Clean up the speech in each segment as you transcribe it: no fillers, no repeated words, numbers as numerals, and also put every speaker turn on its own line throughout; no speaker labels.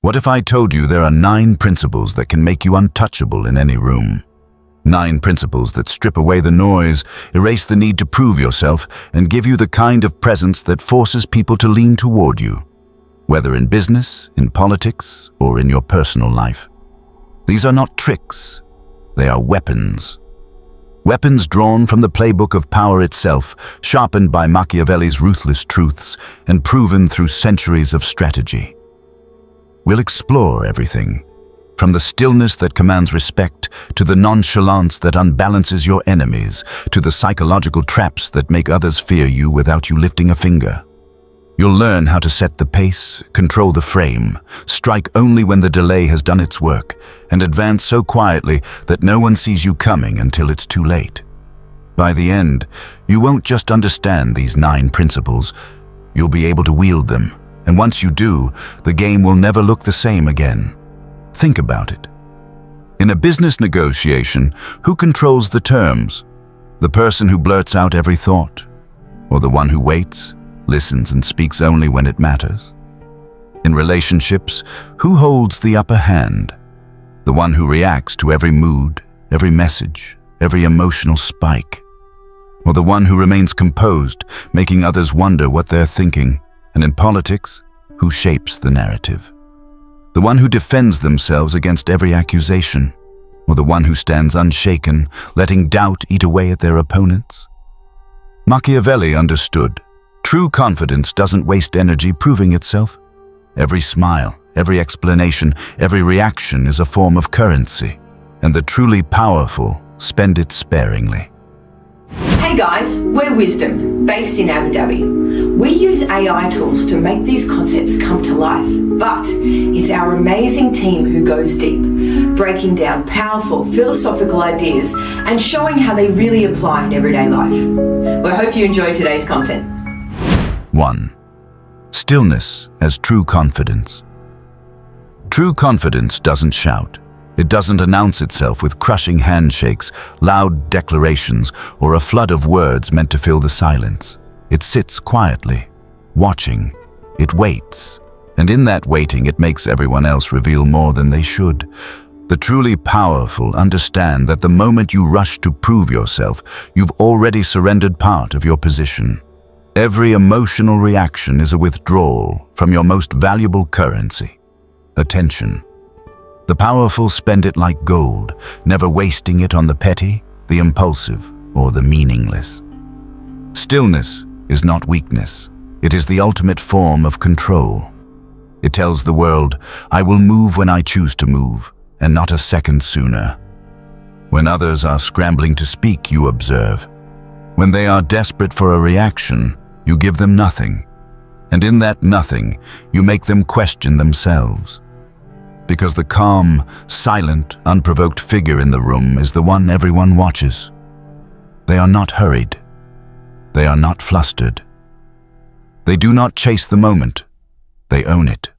What if I told you there are 9 principles that can make you untouchable in any room? 9 principles that strip away the noise, erase the need to prove yourself, and give you the kind of presence that forces people to lean toward you, whether in business, in politics, or in your personal life. These are not tricks, they are weapons. Weapons drawn from the playbook of power itself, sharpened by Machiavelli's ruthless truths, and proven through centuries of strategy. We'll explore everything, from the stillness that commands respect, to the nonchalance that unbalances your enemies, to the psychological traps that make others fear you without you lifting a finger. You'll learn how to set the pace, control the frame, strike only when the delay has done its work, and advance so quietly that no one sees you coming until it's too late. By the end, you won't just understand these 9 principles, you'll be able to wield them, and once you do, the game will never look the same again. Think about it. In a business negotiation, who controls the terms? The person who blurts out every thought, or the one who waits, listens, and speaks only when it matters? In relationships, who holds the upper hand? The one who reacts to every mood, every message, every emotional spike? Or the one who remains composed, making others wonder what they're thinking? And in politics, who shapes the narrative? The one who defends themselves against every accusation? Or the one who stands unshaken, letting doubt eat away at their opponents? Machiavelli understood. True confidence doesn't waste energy proving itself. Every smile, every explanation, every reaction is a form of currency, and the truly powerful spend it sparingly.
Hey guys, we're Wisdom, based in Abu Dhabi. We use AI tools to make these concepts come to life, but it's our amazing team who goes deep, breaking down powerful philosophical ideas and showing how they really apply in everyday life. We hope you enjoy today's content.
1. Stillness as true confidence. True confidence doesn't shout. It doesn't announce itself with crushing handshakes, loud declarations, or a flood of words meant to fill the silence. It sits quietly, watching. It waits. And in that waiting, it makes everyone else reveal more than they should. The truly powerful understand that the moment you rush to prove yourself, you've already surrendered part of your position. Every emotional reaction is a withdrawal from your most valuable currency, attention. The powerful spend it like gold, never wasting it on the petty, the impulsive, or the meaningless. Stillness is not weakness. It is the ultimate form of control. It tells the world, I will move when I choose to move, and not a second sooner. When others are scrambling to speak, you observe. When they are desperate for a reaction, you give them nothing. And in that nothing, you make them question themselves. Because the calm, silent, unprovoked figure in the room is the one everyone watches. They are not hurried. They are not flustered. They do not chase the moment. They own it.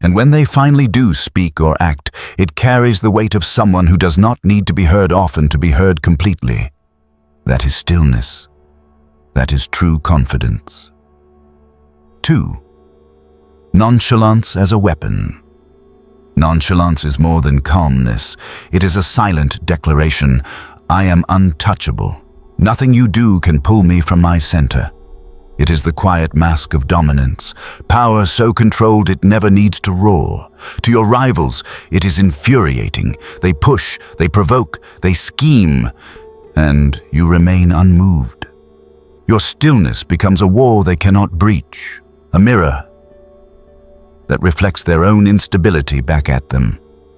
And when they finally do speak or act, it carries the weight of someone who does not need to be heard often to be heard completely. That is stillness. That is true confidence. 2. Nonchalance as a weapon. Nonchalance is more than calmness. It is a silent declaration. I am untouchable. Nothing you do can pull me from my center. It is the quiet mask of dominance, power so controlled it never needs to roar. To your rivals, it is infuriating. They push, they provoke, they scheme, and you remain unmoved. Your stillness becomes a wall they cannot breach, a mirror that reflects their own instability back at them.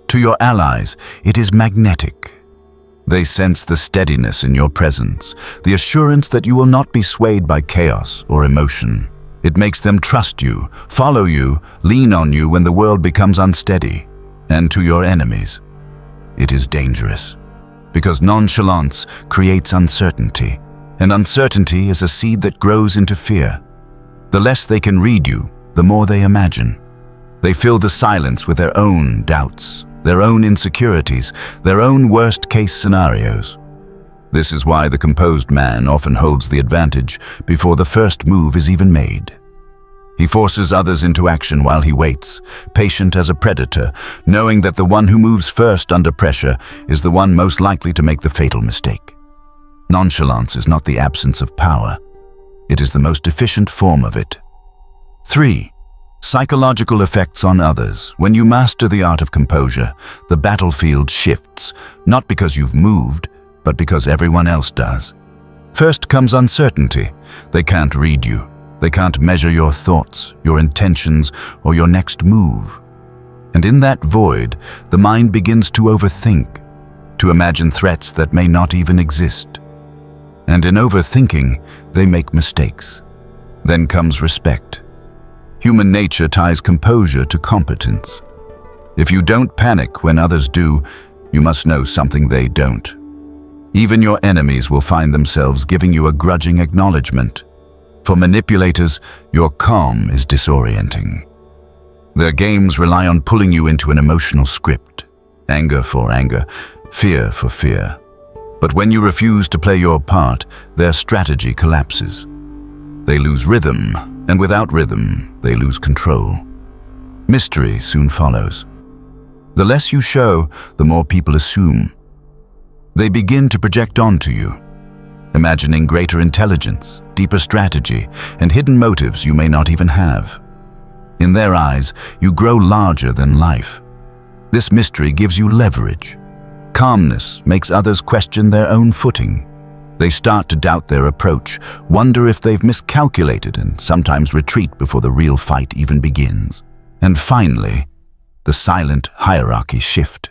To your allies, it is magnetic. They sense the steadiness in your presence, the assurance that you will not be swayed by chaos or emotion. It makes them trust you, follow you, lean on you when the world becomes unsteady. And to your enemies, it is dangerous, because nonchalance creates uncertainty, and uncertainty is a seed that grows into fear. The less they can read you, the more they imagine. They fill the silence with their own doubts, their own insecurities, their own worst-case scenarios. This is why the composed man often holds the advantage before the first move is even made. He forces others into action while he waits, patient as a predator, knowing that the one who moves first under pressure is the one most likely to make the fatal mistake. Nonchalance is not the absence of power. It is the most efficient form of it. 3. Psychological effects on others. When you master the art of composure, the battlefield shifts, not because you've moved, but because everyone else does. First comes uncertainty. They can't read you. They can't measure your thoughts, your intentions, or your next move. And in that void, the mind begins to overthink, to imagine threats that may not even exist. And in overthinking, they make mistakes. Then comes respect. Human nature ties composure to competence. If you don't panic when others do, you must know something they don't. Even your enemies will find themselves giving you a grudging acknowledgement. For manipulators, your calm is disorienting. Their games rely on pulling you into an emotional script, anger for anger, fear for fear. But when you refuse to play your part, their strategy collapses. They lose rhythm, and without rhythm, they lose control. Mystery soon follows. The less you show, the more people assume. They begin to project onto you, imagining greater intelligence, deeper strategy, and hidden motives you may not even have. In their eyes, you grow larger than life. This mystery gives you leverage. Calmness makes others question their own footing. They start to doubt their approach, wonder if they've miscalculated, and sometimes retreat before the real fight even begins. And finally, the silent hierarchy shift.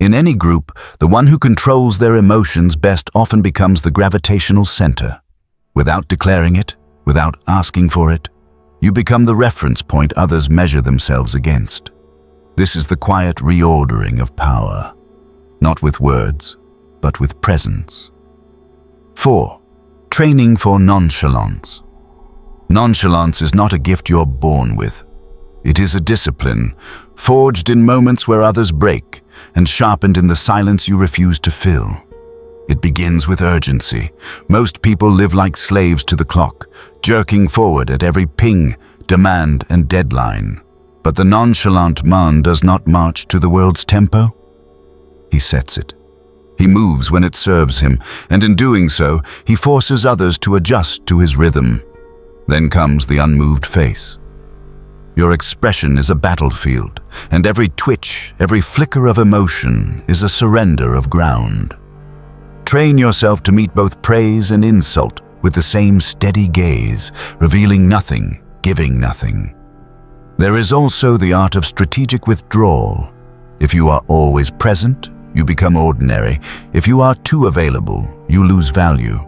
In any group, the one who controls their emotions best often becomes the gravitational center. Without declaring it, without asking for it, you become the reference point others measure themselves against. This is the quiet reordering of power, not with words, but with presence. 4. Training for nonchalance. Nonchalance is not a gift you're born with. It is a discipline, forged in moments where others break, and sharpened in the silence you refuse to fill. It begins with urgency. Most people live like slaves to the clock, jerking forward at every ping, demand, and deadline. But the nonchalant man does not march to the world's tempo. He sets it. He moves when it serves him, and in doing so, he forces others to adjust to his rhythm. Then comes the unmoved face. Your expression is a battlefield, and every twitch, every flicker of emotion is a surrender of ground. Train yourself to meet both praise and insult with the same steady gaze, revealing nothing, giving nothing. There is also the art of strategic withdrawal. If you are always present, you become ordinary. If you are too available, you lose value.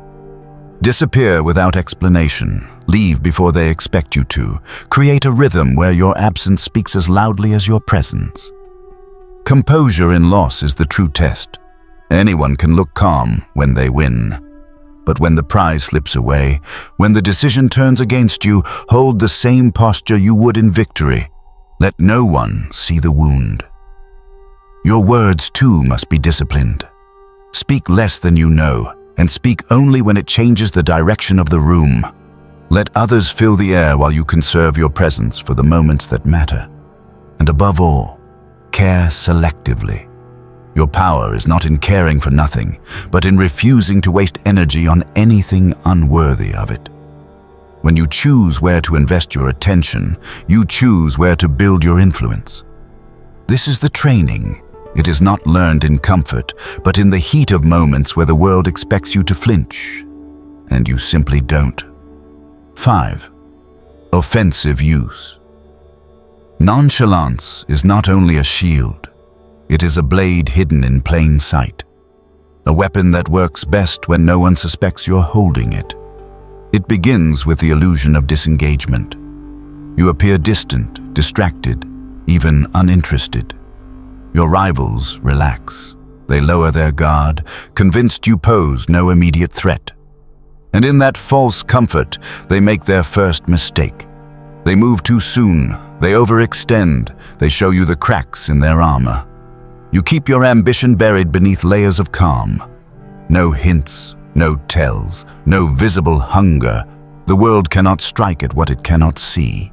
Disappear without explanation. Leave before they expect you to. Create a rhythm where your absence speaks as loudly as your presence. Composure in loss is the true test. Anyone can look calm when they win. But when the prize slips away, when the decision turns against you, hold the same posture you would in victory. Let no one see the wound. Your words too must be disciplined. Speak less than you know, and speak only when it changes the direction of the room. Let others fill the air while you conserve your presence for the moments that matter. And above all, care selectively. Your power is not in caring for nothing, but in refusing to waste energy on anything unworthy of it. When you choose where to invest your attention, you choose where to build your influence. This is the training. It is not learned in comfort, but in the heat of moments where the world expects you to flinch, and you simply don't. 5. Offensive use. Nonchalance is not only a shield, it is a blade hidden in plain sight. A weapon that works best when no one suspects you're holding it. It begins with the illusion of disengagement. You appear distant, distracted, even uninterested. Your rivals relax. They lower their guard, convinced you pose no immediate threat. And in that false comfort, they make their first mistake. They move too soon, they overextend, they show you the cracks in their armor. You keep your ambition buried beneath layers of calm. No hints, no tells, no visible hunger, The world cannot strike at what it cannot see.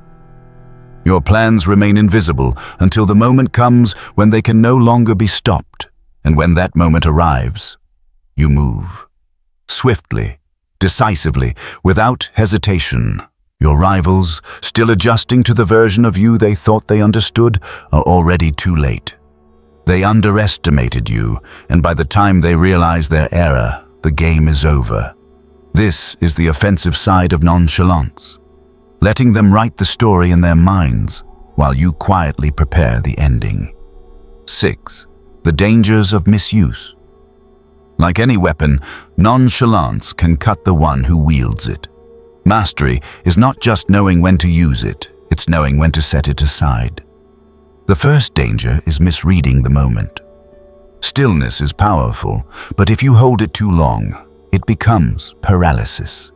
Your plans remain invisible until the moment comes when they can no longer be stopped, and when that moment arrives, you move. Swiftly, decisively, without hesitation. Your rivals, still adjusting to the version of you they thought they understood, are already too late. They underestimated you, and by the time they realize their error, the game is over. This is the offensive side of nonchalance, letting them write the story in their minds while you quietly prepare the ending. 6. The dangers of misuse. Like any weapon, nonchalance can cut the one who wields it. Mastery is not just knowing when to use it, it's knowing when to set it aside. The first danger is misreading the moment. Stillness is powerful, but if you hold it too long, it becomes paralysis.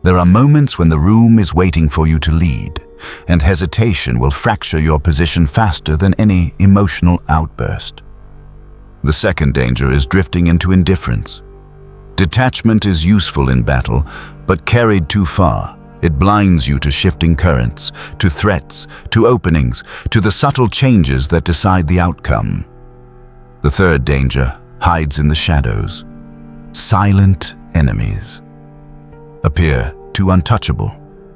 There are moments when the room is waiting for you to lead, and hesitation will fracture your position faster than any emotional outburst. The second danger is drifting into indifference. Detachment is useful in battle, but carried too far, it blinds you to shifting currents, to threats, to openings, to the subtle changes that decide the outcome. The third danger hides in the shadows. Silent enemies appear too untouchable,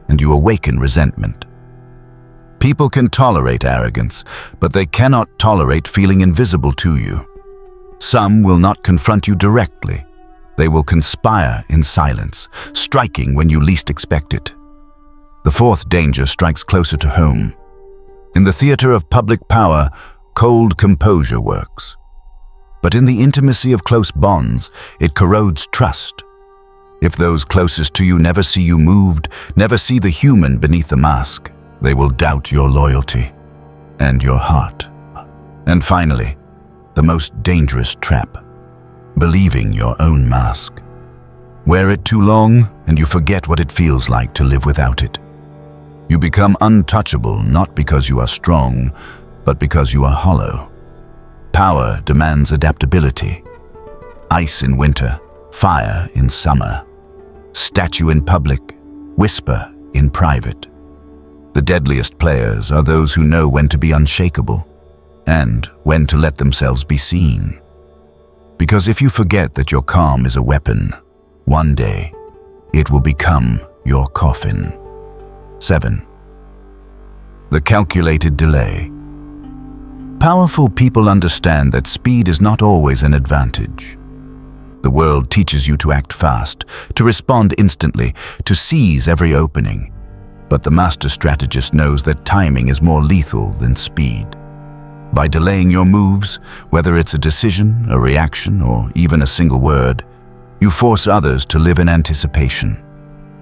and you awaken resentment. People can tolerate arrogance, but they cannot tolerate feeling invisible to you. Some will not confront you directly. They will conspire in silence, striking when you least expect it. The fourth danger strikes closer to home. In the theater of public power, cold composure works. But in the intimacy of close bonds, it corrodes trust. If those closest to you never see you moved, never see the human beneath the mask, they will doubt your loyalty and your heart. And finally, the most dangerous trap. Believing your own mask. Wear it too long and you forget what it feels like to live without it. You become untouchable not because you are strong, but because you are hollow. Power demands adaptability. Ice in winter, fire in summer. Statue in public, whisper in private. The deadliest players are those who know when to be unshakable and when to let themselves be seen. Because if you forget that your calm is a weapon, one day it will become your coffin. 7. The calculated delay. Powerful people understand that speed is not always an advantage. The world teaches you to act fast, to respond instantly, to seize every opening. But the master strategist knows that timing is more lethal than speed. By delaying your moves, whether it's a decision, a reaction, or even a single word, you force others to live in anticipation.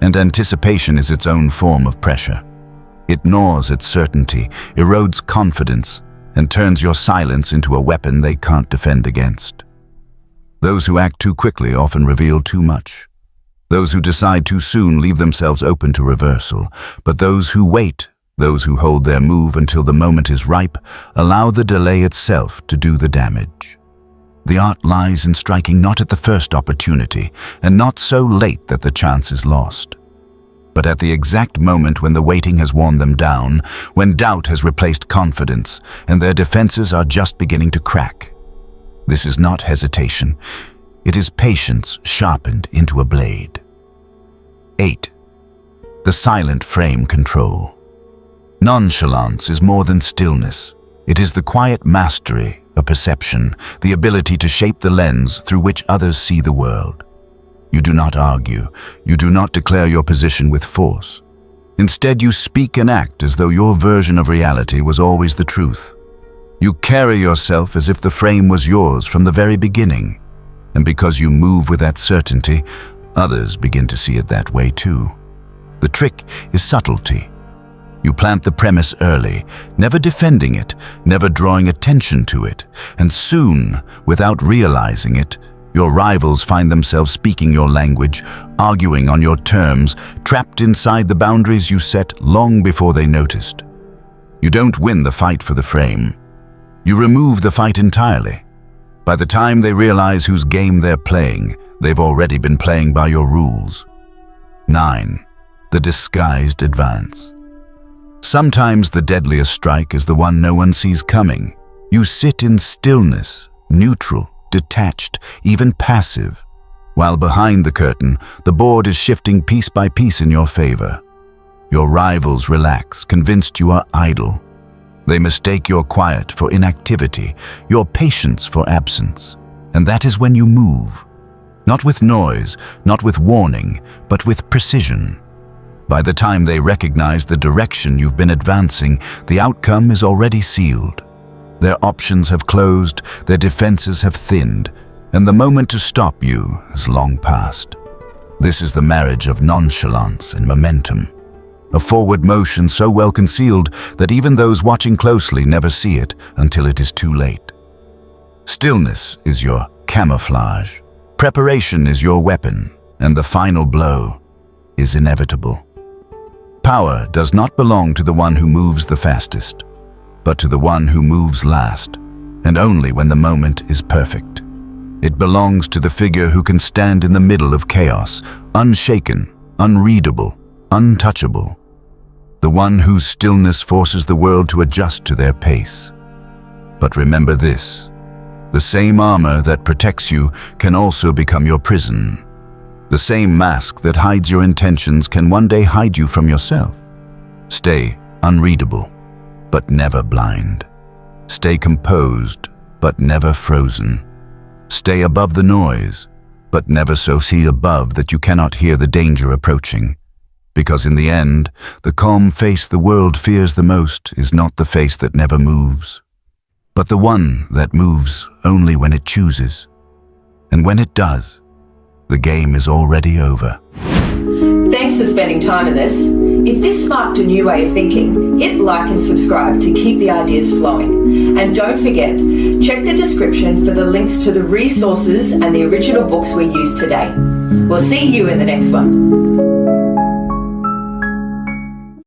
And anticipation is its own form of pressure. It gnaws at certainty, erodes confidence, and turns your silence into a weapon they can't defend against. Those who act too quickly often reveal too much. Those who decide too soon leave themselves open to reversal, but those who wait, those who hold their move until the moment is ripe, allow the delay itself to do the damage. The art lies in striking not at the first opportunity, and not so late that the chance is lost, but at the exact moment when the waiting has worn them down, when doubt has replaced confidence, and their defenses are just beginning to crack. This is not hesitation. It is patience sharpened into a blade. 8. The silent frame control. Nonchalance is more than stillness. It is the quiet mastery, a perception, the ability to shape the lens through which others see the world. You do not argue. You do not declare your position with force. Instead, you speak and act as though your version of reality was always the truth. You carry yourself as if the frame was yours from the very beginning. And because you move with that certainty, others begin to see it that way too. The trick is subtlety. You plant the premise early, never defending it, never drawing attention to it, and soon, without realizing it, your rivals find themselves speaking your language, arguing on your terms, trapped inside the boundaries you set long before they noticed. You don't win the fight for the frame. You remove the fight entirely. By the time they realize whose game they're playing, they've already been playing by your rules. 9. the disguised advance. Sometimes the deadliest strike is the one no one sees coming. You sit in stillness, neutral, detached, even passive, while behind the curtain, the board is shifting piece by piece in your favor. Your rivals relax, convinced you are idle. They mistake your quiet for inactivity, your patience for absence. And that is when you move. Not with noise, not with warning, but with precision. By the time they recognize the direction you've been advancing, the outcome is already sealed. Their options have closed, their defenses have thinned, and the moment to stop you has long passed. This is the marriage of nonchalance and momentum. A forward motion so well concealed that even those watching closely never see it until it is too late. Stillness is your camouflage. Preparation is your weapon, and the final blow is inevitable. Power does not belong to the one who moves the fastest, but to the one who moves last, and only when the moment is perfect. It belongs to the figure who can stand in the middle of chaos, unshaken, unreadable, untouchable. The one whose stillness forces the world to adjust to their pace. But remember this, the same armor that protects you can also become your prison. The same mask that hides your intentions can one day hide you from yourself. Stay unreadable, but never blind. Stay composed, but never frozen. Stay above the noise, but never so see above that you cannot hear the danger approaching. Because in the end, the calm face the world fears the most is not the face that never moves, but the one that moves only when it chooses. And when it does, the game is already over.
Thanks for spending time in this. If this sparked a new way of thinking, hit like and subscribe to keep the ideas flowing. And don't forget, check the description for the links to the resources and the original books we used today. We'll see you in the next one.